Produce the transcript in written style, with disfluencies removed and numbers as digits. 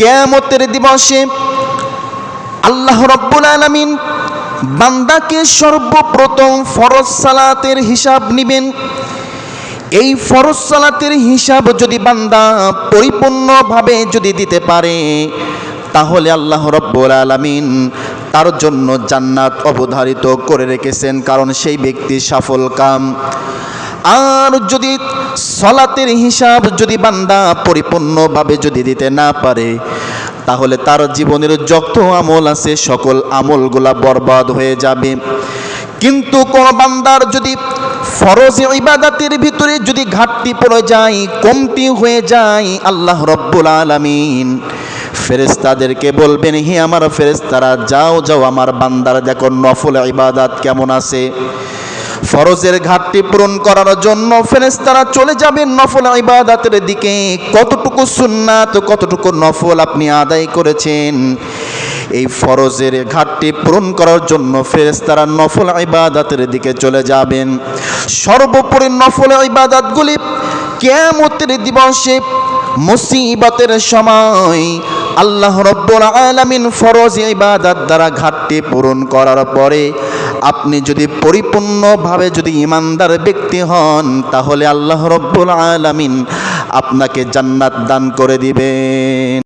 কিয়ামতের দিবসে আল্লাহ রাব্বুল আলামিন বান্দাকে সর্বপ্রথম ফরজ সালাতের হিসাব নেবেন। এই ফরজ সালাতের হিসাব যদি বান্দা পরিপূর্ণভাবে যদি দিতে পারে, তাহলে আল্লাহ রাব্বুল আলামিন তার জন্য জান্নাত অবধারিত করে রেখেছেন, কারণ সেই ব্যক্তি সফল কাম। আর যদি সালাতের হিসাব যদি বান্দা পরিপূর্ণভাবে যদি দিতে না পারে, তাহলে তার জীবনের যত আমল আছে সকল আমলগুলা বরবাদ হয়ে যাবে। কিন্তু কোন বান্দার যদি ফরজ ইবাদতের ভিতরে যদি ঘাটতি পড়ে যায়, কমতি হয়ে যায়, আল্লাহ রাব্বুল আলামিন ফেরেশতাদেরকে বলবেন, হে আমার ফেরেশতারা, যাও যাও আমার বান্দার দেখো নফল ইবাদত কেমন আছে। ফরজের ঘাটতি পূরণ করার জন্য ফেরেশতারা চলে যাবেন নফল ইবাদতের দিকে। কতটুকু সুন্নাত কতটুকু নফল আপনি আদায় করেছেন, এই ফরজের ঘাটতি পূরণ করার জন্য ফেরেশতারা নফল ইবাদতের দিকে চলে যাবেন। সর্বোপরি নফল ইবাদতগুলি কিয়ামতের দিবসে মুসিবতের সময় আল্লাহ রাব্বুল আলামিন ফরজ ইবাদত দ্বারা ঘাটতি পূরণ করার পরে আপনি যদি পরিপূর্ণভাবে যদি ঈমানদার ব্যক্তি হন, তাহলে আল্লাহ রাব্বুল আলামিন আপনাকে জান্নাত দান করে দিবেন।